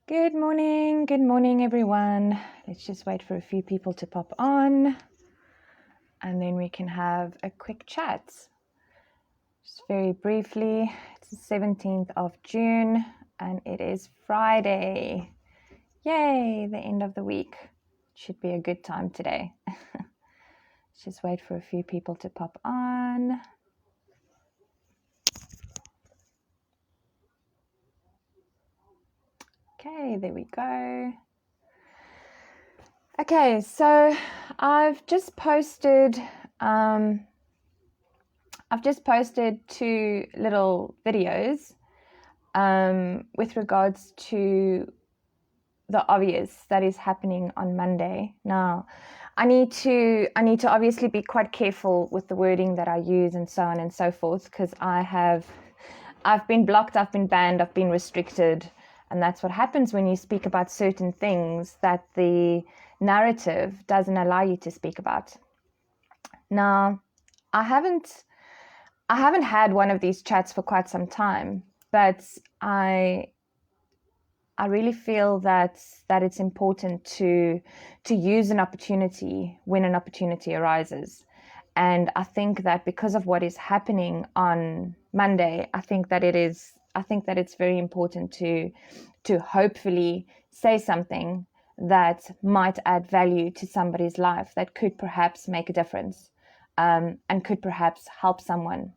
Good morning everyone. Let's just wait for a few people to pop on and then we can have a quick chat. Just very briefly, it's the 17th of June and it is Friday. Yay, the end of the week. Should be a good time today. Let's just wait for a few people to pop on. Okay, there we go. Okay, so I've just posted two little videos with regards to the obvious that is happening on Monday. Now, I need to obviously be quite careful with the wording that I use and so on and so forth, because I've been blocked, I've been banned, I've been restricted, and that's what happens when you speak about certain things that the narrative doesn't allow you to speak about. Now, I haven't had one of these chats for quite some time, but I really feel that it's important to use an opportunity when an opportunity arises. And I think that because of what is happening on Monday, I think that it's very important to hopefully say something that might add value to somebody's life, that could perhaps make a difference, and could perhaps help someone.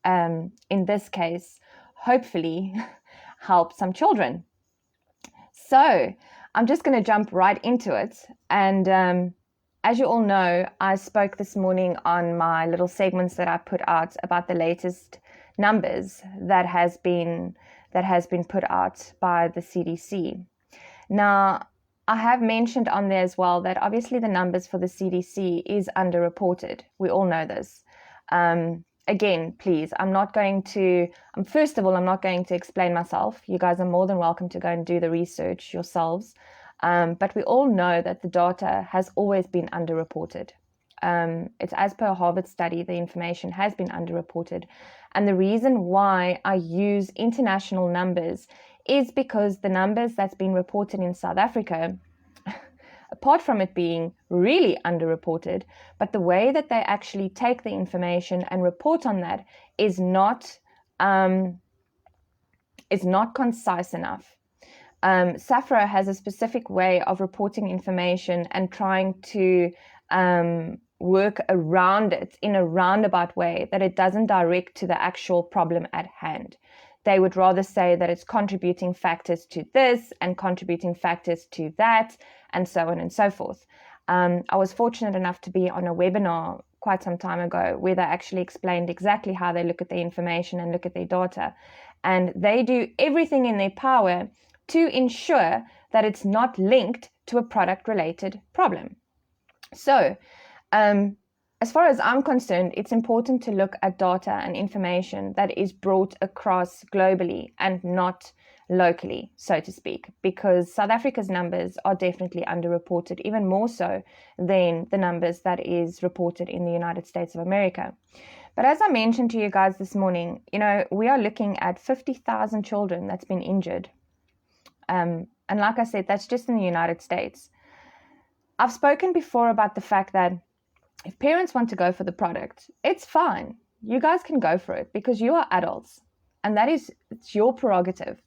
In this case, hopefully help some children. So I'm just going to jump right into it. And as you all know, I spoke this morning on my little segments that I put out about the latest numbers that has been put out by the CDC. Now, I have mentioned on there as well that obviously the numbers for the CDC is underreported. We all know this. Again, please, first of all, I'm not going to explain myself. You guys are more than welcome to go and do the research yourselves. But we all know that the data has always been underreported. It's as per a Harvard study, the information has been underreported. And the reason why I use international numbers is because the numbers that's been reported in South Africa, apart from it being really underreported, but the way that they actually take the information and report on that is not concise enough. SAFRA has a specific way of reporting information and trying to work around it in a roundabout way that it doesn't direct to the actual problem at hand. They would rather say that it's contributing factors to this and contributing factors to that, and so on and so forth. I was fortunate enough to be on a webinar quite some time ago where they actually explained exactly how they look at the information and look at their data. And they do everything in their power to ensure that it's not linked to a product-related problem. So, as far as I'm concerned, it's important to look at data and information that is brought across globally and not locally, so to speak, because South Africa's numbers are definitely underreported, even more so than the numbers that is reported in the United States of America. But as I mentioned to you guys this morning, we are looking at 50,000 children that's been injured. And like I said, that's just in the United States. I've spoken before about the fact that if parents want to go for the product, it's fine. You guys can go for it because you are adults, and it's your prerogative.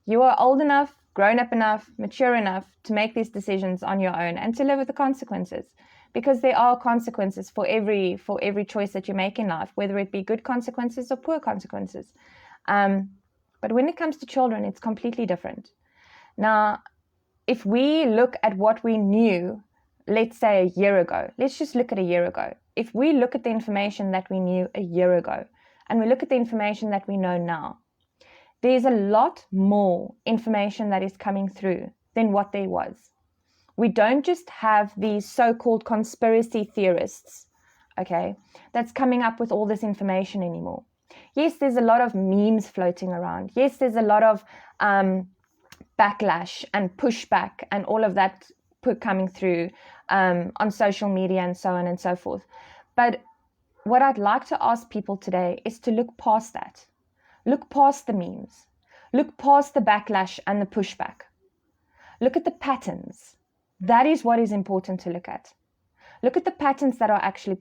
You are old enough, grown up enough, mature enough to make these decisions on your own and to live with the consequences, because there are consequences for every choice that you make in life, whether it be good consequences or poor consequences. But when it comes to children, it's completely different. Now, if we look at what we knew, let's say a year ago, let's just look at a year ago. If we look at the information that we knew a year ago and we look at the information that we know now, there's a lot more information that is coming through than what there was. We don't just have these so-called conspiracy theorists, okay, that's coming up with all this information anymore. Yes, there's a lot of memes floating around. Yes, there's a lot of backlash and pushback and all of that coming through on social media and so on and so forth. But what I'd like to ask people today is to look past that. Look past the memes. Look past the backlash and the pushback. Look at the patterns. That is what is important to look at. Look at the patterns that are actually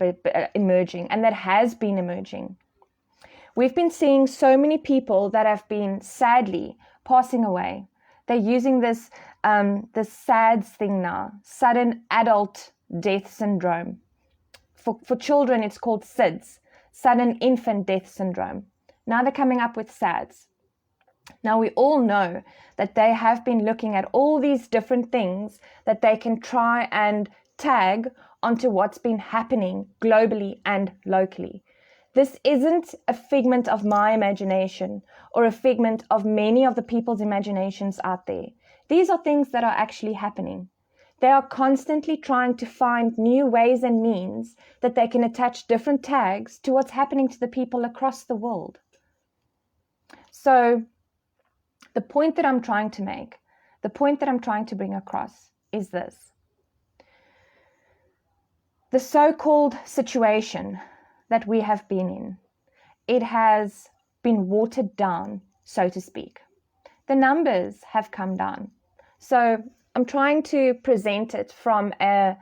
emerging and that has been emerging. We've been seeing so many people that have been sadly passing away. They're using this SADS thing now, sudden adult death syndrome. For children, it's called SIDS, sudden infant death syndrome. Now they're coming up with SADS. Now we all know that they have been looking at all these different things that they can try and tag onto what's been happening globally and locally. This isn't a figment of my imagination or a figment of many of the people's imaginations out there. These are things that are actually happening. They are constantly trying to find new ways and means that they can attach different tags to what's happening to the people across the world. So the point that I'm trying to make, the point that I'm trying to bring across is this. The so-called situation that we have been in, it has been watered down, so to speak. The numbers have come down. So I'm trying to present it from a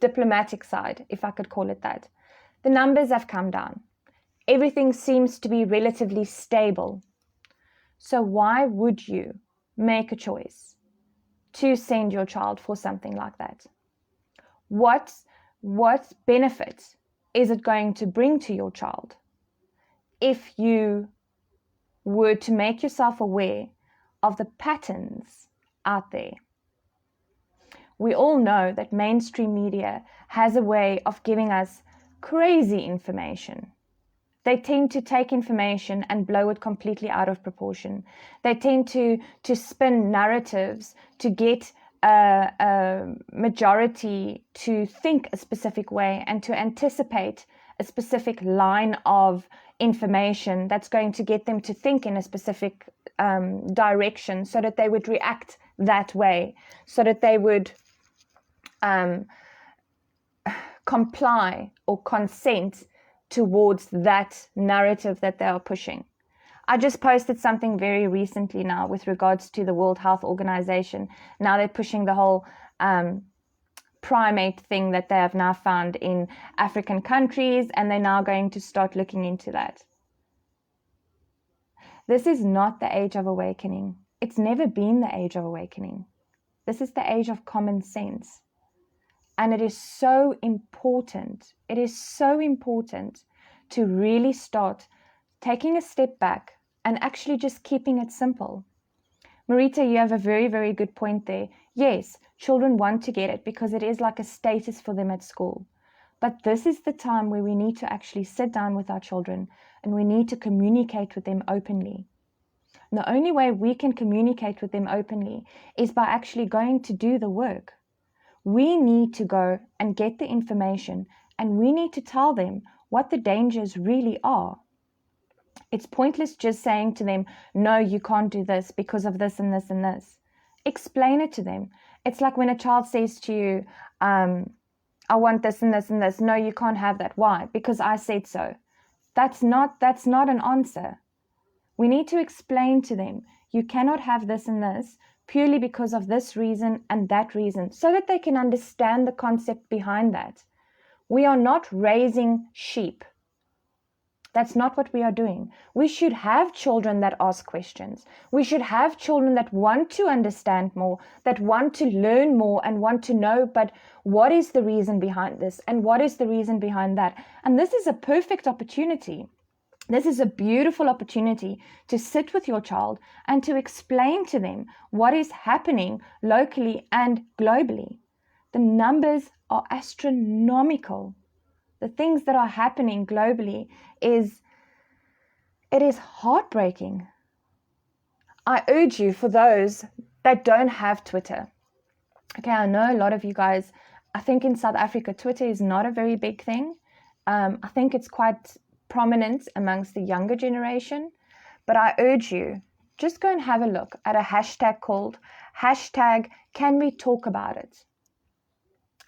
diplomatic side, if I could call it that. The numbers have come down. Everything seems to be relatively stable. So why would you make a choice to send your child for something like that? What benefit is it going to bring to your child if you were to make yourself aware of the patterns out there? We all know that mainstream media has a way of giving us crazy information. They tend to take information and blow it completely out of proportion. They tend to spin narratives to get a majority to think a specific way and to anticipate a specific line of information that's going to get them to think in a specific direction, so that they would react that way, so that they would comply or consent towards that narrative that they are pushing. I just posted something very recently now with regards to the World Health Organization. Now they're pushing the whole primate thing that they have now found in African countries, and they're now going to start looking into that. This is not the age of awakening. It's never been the age of awakening. This is the age of common sense. And it is so important. It is so important to really start taking a step back and actually just keeping it simple. Marita, you have a very, very good point there. Yes, children want to get it because it is like a status for them at school. But this is the time where we need to actually sit down with our children and we need to communicate with them openly. And the only way we can communicate with them openly is by actually going to do the work. We need to go and get the information, and we need to tell them what the dangers really are. It's pointless just saying to them, no, you can't do this because of this and this and this. Explain it to them. It's like when a child says to you, I want this and this and this. No, you can't have that. Why? Because I said so. That's not an answer. We need to explain to them, you cannot have this and this purely because of this reason and that reason, so that they can understand the concept behind that. We are not raising sheep. That's not what we are doing. We should have children that ask questions. We should have children that want to understand more, that want to learn more and want to know, but what is the reason behind this? And what is the reason behind that? And this is a perfect opportunity. This is a beautiful opportunity to sit with your child and to explain to them what is happening locally and globally. The numbers are astronomical. The things that are happening globally it is heartbreaking. I urge you, for those that don't have Twitter. Okay, I know a lot of you guys, I think in South Africa, Twitter is not a very big thing. I think it's quite prominent amongst the younger generation, but I urge you, just go and have a look at a hashtag called #CanWeTalkAboutIt.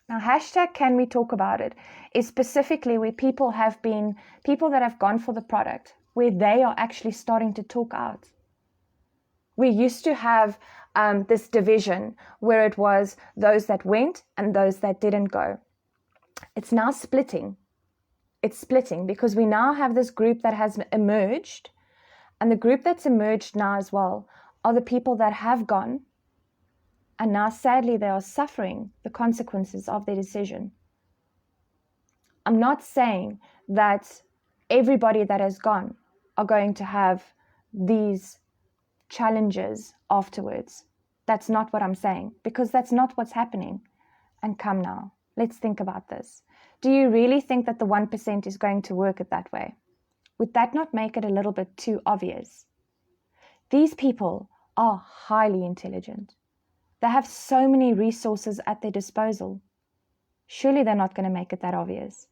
Now, #CanWeTalkAboutIt is specifically where people that have gone for the product, where they are actually starting to talk out. We used to have this division where it was those that went and those that didn't go. It's now splitting. It's splitting because we now have this group that has emerged, and the group that's emerged now as well are the people that have gone, and now sadly they are suffering the consequences of their decision. I'm not saying that everybody that has gone are going to have these challenges afterwards. That's not what I'm saying, because that's not what's happening. And come now, let's think about this. Do you really think that the 1% is going to work it that way? Would that not make it a little bit too obvious? These people are highly intelligent. They have so many resources at their disposal. Surely they're not going to make it that obvious.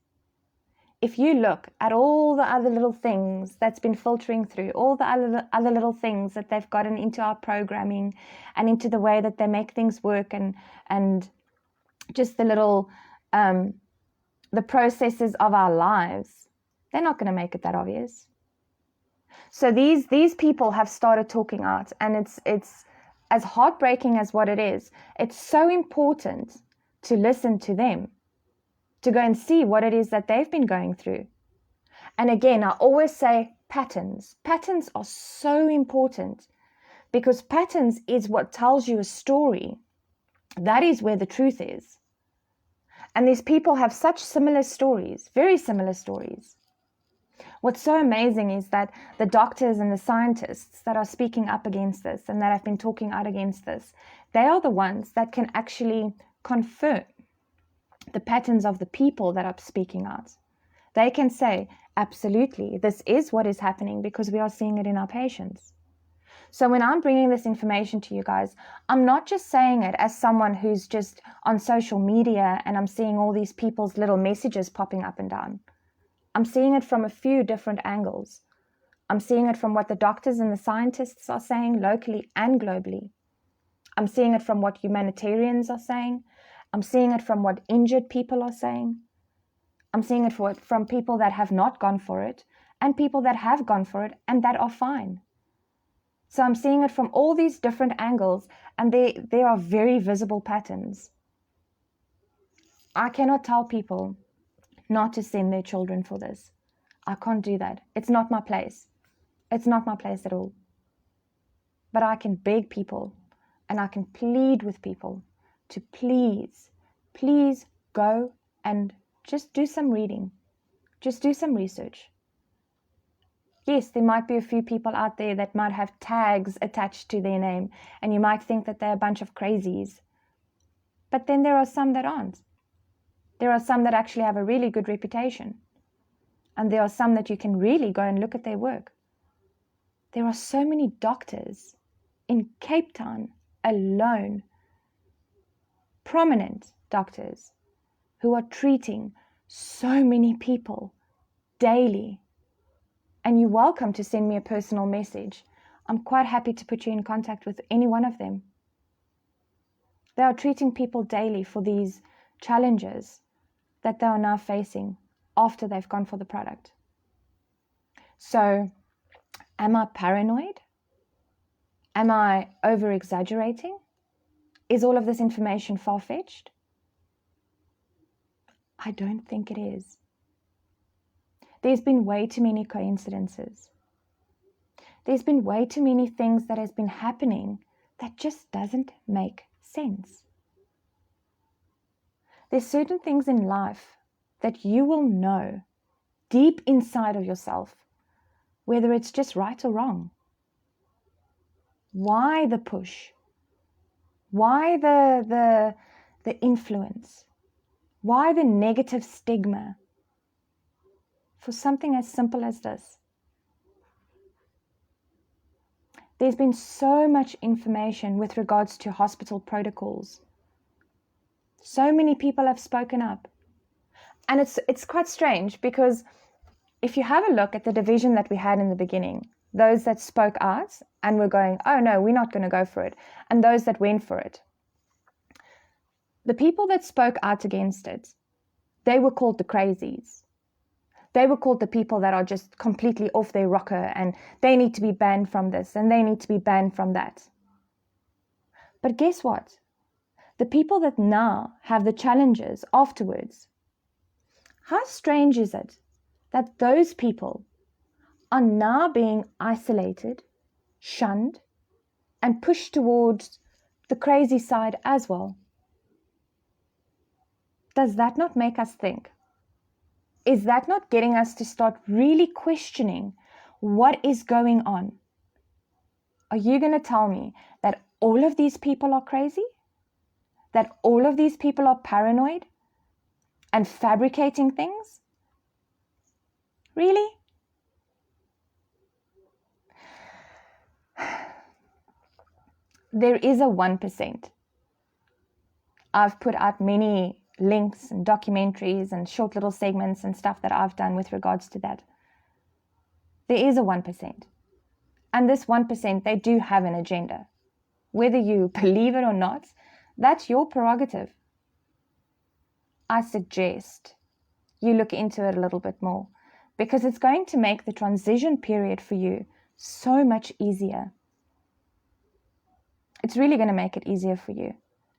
If you look at all the other little things that's been filtering through, all the other little things that they've gotten into our programming and into the way that they make things work, and just the little, the processes of our lives, they're not going to make it that obvious. So these people have started talking out, and it's as heartbreaking as what it is. It's so important to listen to them, to go and see what it is that they've been going through. And again, I always say patterns. Patterns are so important, because patterns is what tells you a story. That is where the truth is. And these people have such similar stories, very similar stories. What's so amazing is that the doctors and the scientists that are speaking up against this and that have been talking out against this, they are the ones that can actually confirm the patterns of the people that are speaking out. They can say, absolutely, this is what is happening because we are seeing it in our patients. So when I'm bringing this information to you guys, I'm not just saying it as someone who's just on social media and I'm seeing all these people's little messages popping up and down. I'm seeing it from a few different angles. I'm seeing it from what the doctors and the scientists are saying locally and globally. I'm seeing it from what humanitarians are saying. I'm seeing it from what injured people are saying. I'm seeing it from people that have not gone for it and people that have gone for it and that are fine. So I'm seeing it from all these different angles, and there are very visible patterns. I cannot tell people not to send their children for this. I can't do that. It's not my place. It's not my place at all. But I can beg people and I can plead with people to please go and just do some reading. Just do some research. Yes, there might be a few people out there that might have tags attached to their name, and you might think that they're a bunch of crazies. But then there are some that aren't. There are some that actually have a really good reputation. And there are some that you can really go and look at their work. There are so many doctors in Cape Town alone, prominent doctors, who are treating so many people daily. And you're welcome to send me a personal message. I'm quite happy to put you in contact with any one of them. They are treating people daily for these challenges that they are now facing after they've gone for the product. So, am I paranoid? Am I over-exaggerating? Is all of this information far-fetched? I don't think it is. There's been way too many coincidences. There's been way too many things that has been happening that just doesn't make sense. There's certain things in life that you will know deep inside of yourself, whether it's just right or wrong. Why the push? Why the influence? Why the negative stigma for something as simple as this? There's been so much information with regards to hospital protocols. So many people have spoken up. And it's quite strange, because if you have a look at the division that we had in the beginning, those that spoke out and were going, oh no, we're not going to go for it, and those that went for it, the people that spoke out against it, they were called the crazies. They were called the people that are just completely off their rocker and they need to be banned from this and they need to be banned from that. But guess what? The people that now have the challenges afterwards, how strange is it that those people are now being isolated, shunned, and pushed towards the crazy side as well? Does that not make us think? Is that not getting us to start really questioning what is going on? Are you going to tell me that all of these people are crazy? That all of these people are paranoid and fabricating things? Really? There is a 1%. I've put out many links and documentaries and short little segments and stuff that I've done with regards to that. There is a 1%. And this 1%, they do have an agenda. Whether you believe it or not, that's your prerogative. I suggest you look into it a little bit more, because it's going to make the transition period for you so much easier. It's really going to make it easier for you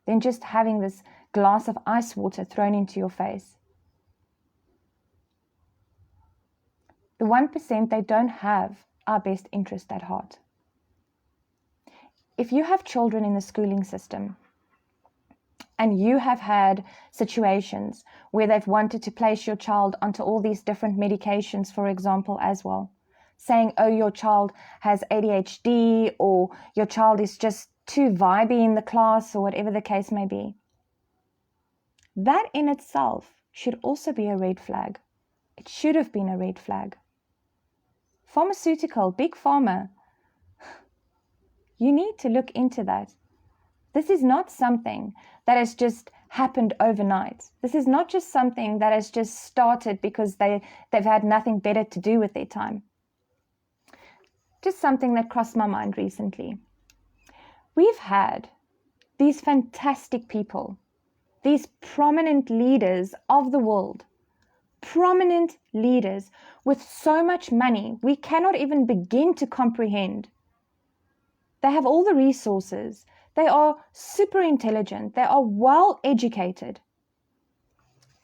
than just having this glass of ice water thrown into your face. The 1%, they don't have our best interest at heart. If you have children in the schooling system and you have had situations where they've wanted to place your child onto all these different medications, for example, as well, saying, oh, your child has ADHD or your child is just too vibey in the class or whatever the case may be, that in itself should also be a red flag. It should have been a red flag. Pharmaceutical, big pharma, you need to look into that. This is not something that has just happened overnight. This is not just something that has just started because they've had nothing better to do with their time. Just something that crossed my mind recently. We've had these fantastic people, these prominent leaders of the world, prominent leaders with so much money we cannot even begin to comprehend. They have all the resources. They are super intelligent. They are well educated.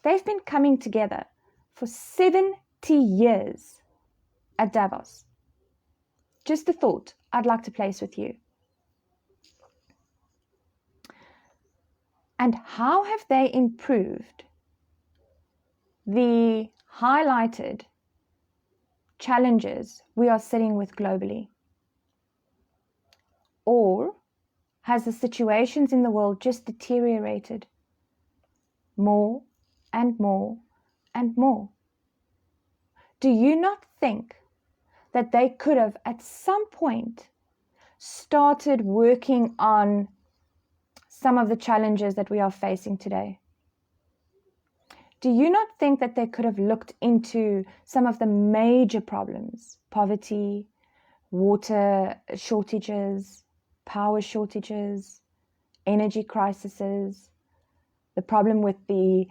They've been coming together for 70 years at Davos. Just a thought I'd like to place with you. And how have they improved the highlighted challenges we are sitting with globally? Or has the situations in the world just deteriorated more and more and more? Do you not think that they could have at some point started working on some of the challenges that we are facing today? Do you not think that they could have looked into some of the major problems, poverty, water shortages, power shortages, energy crises, the problem with the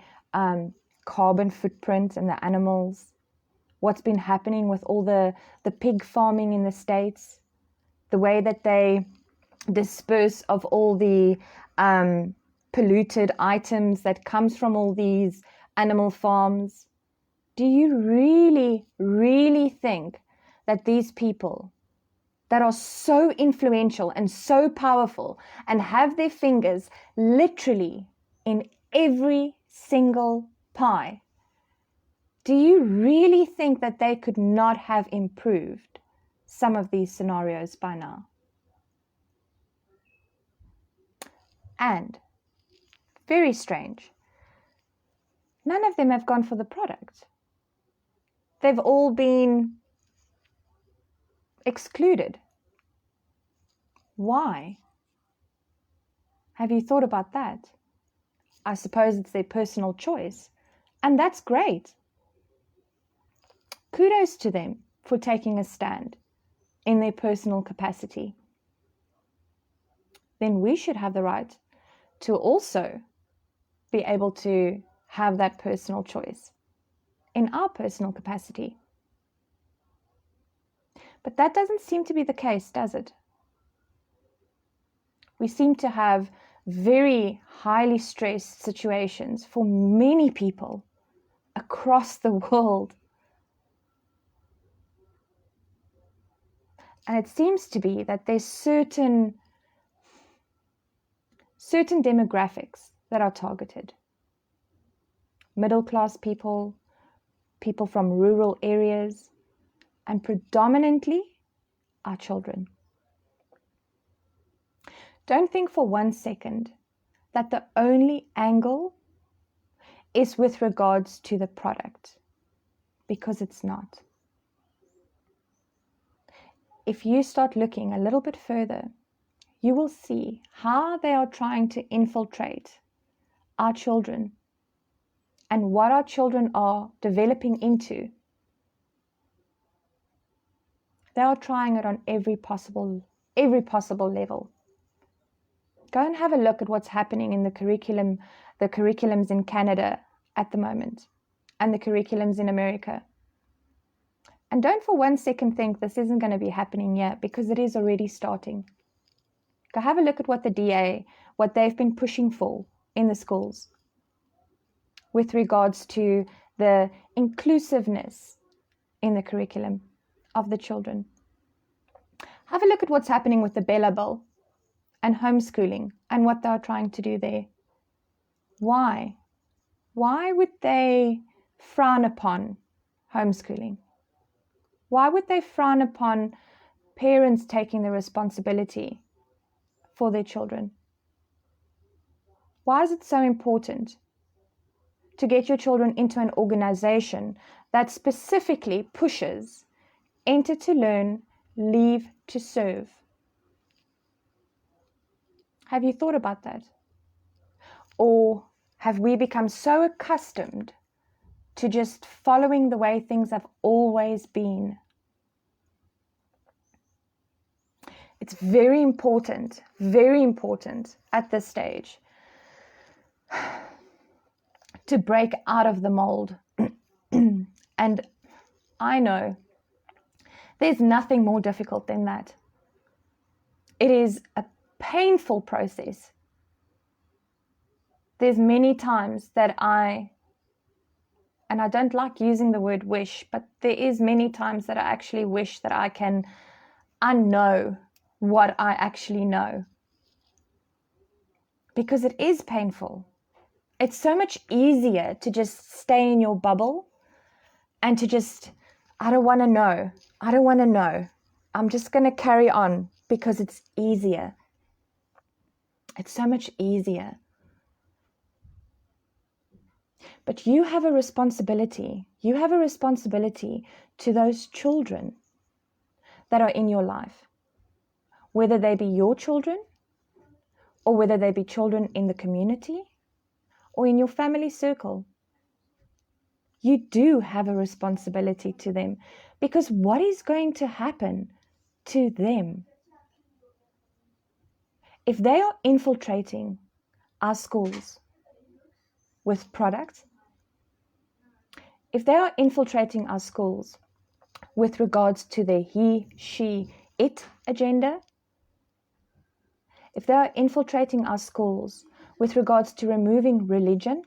carbon footprint and the animals, what's been happening with all the pig farming in the States, the way that they disperse of all the polluted items that comes from all these animal farms? Do you really, really think that these people that are so influential and so powerful and have their fingers literally in every single pie, do you really think that they could not have improved some of these scenarios by now? And, very strange, none of them have gone for the product. They've all been excluded. Why? Have you thought about that? I suppose it's their personal choice, and that's great. Kudos to them for taking a stand in their personal capacity. Then we should have the right to also be able to have that personal choice. in our personal capacity. But that doesn't seem to be the case, does it? We seem to have very highly stressed situations for many people across the world. And it seems to be that there's certain demographics that are targeted. Middle-class people, people from rural areas, and predominantly our children. Don't think for 1 second that the only angle is with regards to the product, because it's not. If you start looking a little bit further, you will see how they are trying to infiltrate our children and what our children are developing into. They are trying it on every possible level. Go and have a look at what's happening in the curriculums in Canada at the moment, and the curriculums in America. And don't for 1 second think this isn't going to be happening yet, because it is already starting. Go have a look at what the DA, what they've been pushing for in the schools with regards to the inclusiveness in the curriculum of the children. Have a look at what's happening with the Bella Bill and homeschooling and what they're trying to do there. Why? Why would they frown upon homeschooling? Why would they frown upon parents taking the responsibility for their children? Why is it so important to get your children into an organization that specifically pushes enter to learn, leave to serve? Have you thought about that? Or have we become so accustomed to just following the way things have always been? It's very important at this stage to break out of the mold. And I know there's nothing more difficult than that. It is a painful process. There's many times that and I don't like using the word wish, but there is many times that I actually wish that I can unknow what I actually know. Because it is painful. It's so much easier to just stay in your bubble and to just, I don't want to know. I'm just going to carry on because it's easier. It's so much easier. But you have a responsibility. You have a responsibility to those children that are in your life, whether they be your children or whether they be children in the community or in your family circle. You do have a responsibility to them, because what is going to happen to them if they are infiltrating our schools with products, if they are infiltrating our schools with regards to the he, she, it agenda, if they are infiltrating our schools with regards to removing religion,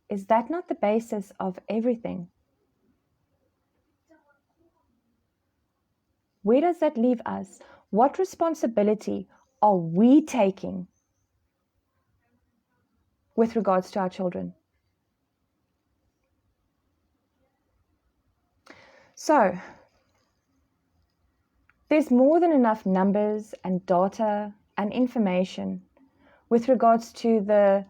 is that not the basis of everything? Where does that leave us? What responsibility are we taking with regards to our children? So, there's more than enough numbers and data and information with regards to the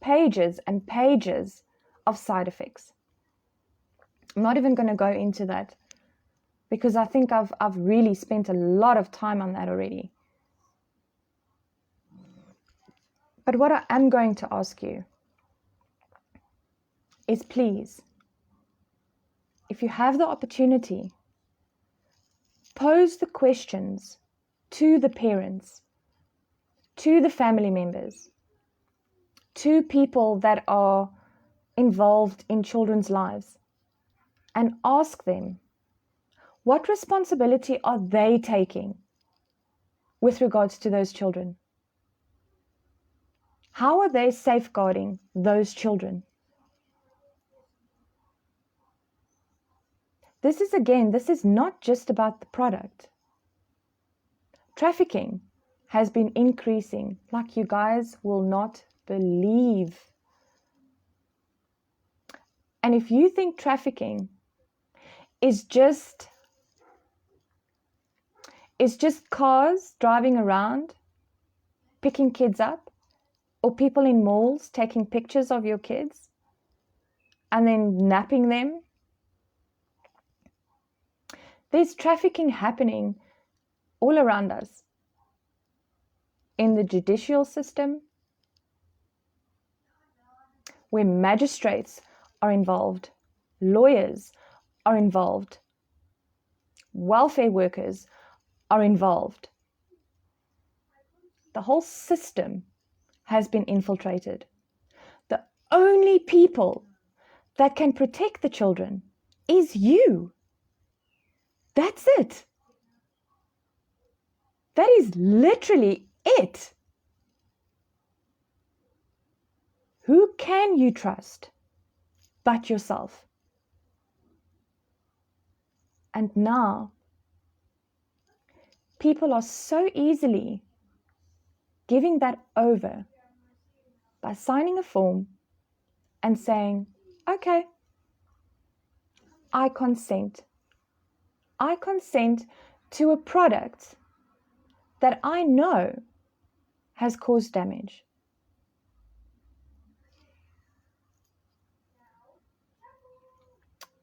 pages and pages of side effects. I'm not even going to go into that, because I think I've really spent a lot of time on that already. But what I am going to ask you is, please, if you have the opportunity, pose the questions to the parents, to the family members. to people that are involved in children's lives and ask them, what responsibility are they taking with regards to those children? How are they safeguarding those children? This is not just about the product. Trafficking has been increasing like you guys will not believe. And if you think trafficking is just cars driving around, picking kids up, or people in malls taking pictures of your kids and then napping them, there's trafficking happening all around us. In the judicial system, where magistrates are involved, lawyers are involved, welfare workers are involved. The whole system has been infiltrated. The only people that can protect the children is you. That's it. That is literally it. Who can you trust but yourself? And now, people are so easily giving that over by signing a form and saying, okay, I consent. I consent to a product that I know has caused damage.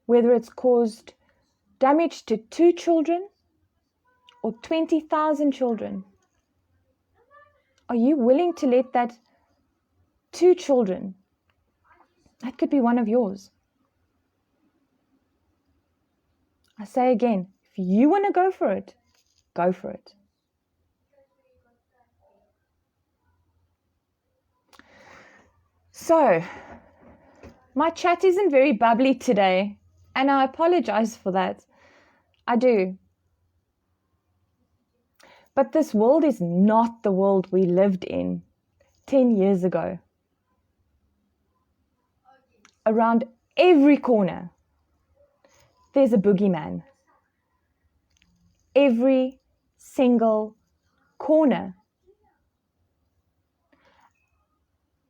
Whether it's caused damage to 2 children or 20,000 children, are you willing to let that 2 children, that could be one of yours? I say again, if you want to go for it, go for it. So, my chat isn't very bubbly today, and I apologize for that. I do. But this world is not the world we lived in 10 years ago. Around every corner, there's a boogeyman. Every single corner.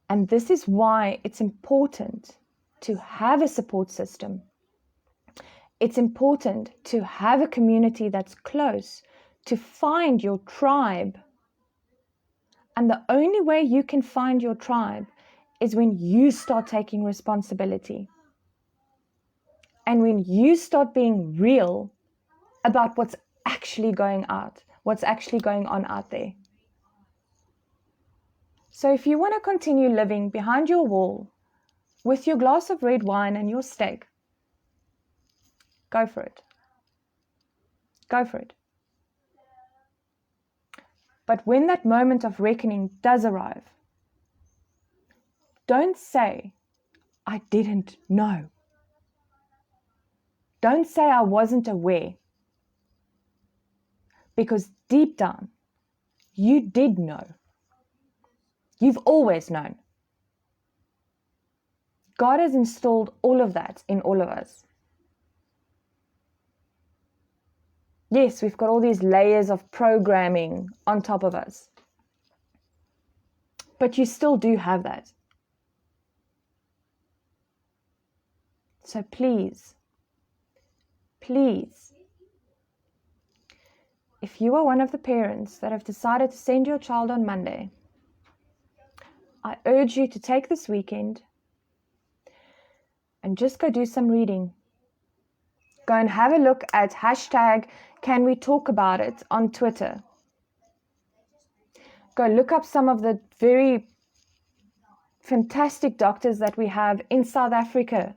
And this is why it's important to have a support system. It's important to have a community that's close, to find your tribe. And the only way you can find your tribe is when you start taking responsibility. And when you start being real about what's actually going on out there. So if you want to continue living behind your wall with your glass of red wine and your steak, go for it. Go for it. But when that moment of reckoning does arrive, don't say, I didn't know. Don't say I wasn't aware. Because deep down, you did know. You've always known. God has installed all of that in all of us. Yes, we've got all these layers of programming on top of us. But you still do have that. So please, if you are one of the parents that have decided to send your child on Monday, I urge you to take this weekend and just go do some reading. Go and have a look at #CanWeTalkAboutIt on Twitter. Go look up some of the very fantastic doctors that we have in South Africa.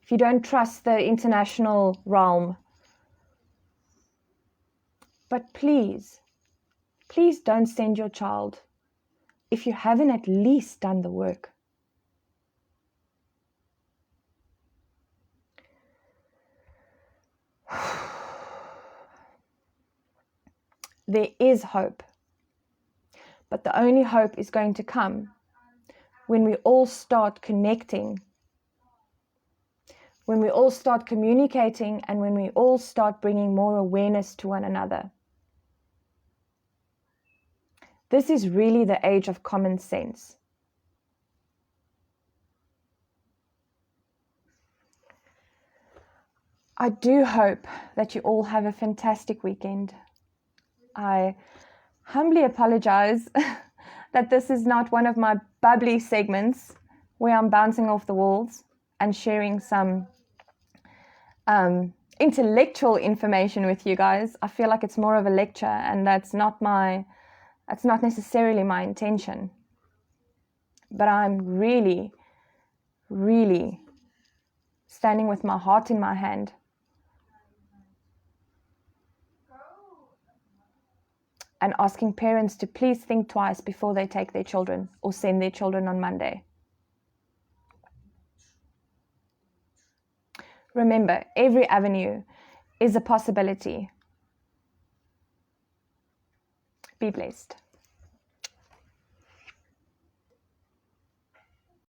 If you don't trust the international realm. But please don't send your child if you haven't at least done the work. There is hope, but the only hope is going to come when we all start connecting, when we all start communicating, and when we all start bringing more awareness to one another. This is really the age of common sense. I do hope that you all have a fantastic weekend. I humbly apologize that this is not one of my bubbly segments where I'm bouncing off the walls and sharing some intellectual information with you guys. I feel like it's more of a lecture, and that's not necessarily my intention. But I'm really, really standing with my heart in my hand and asking parents to please think twice before they take their children or send their children on Monday. Remember, every avenue is a possibility. Be blessed.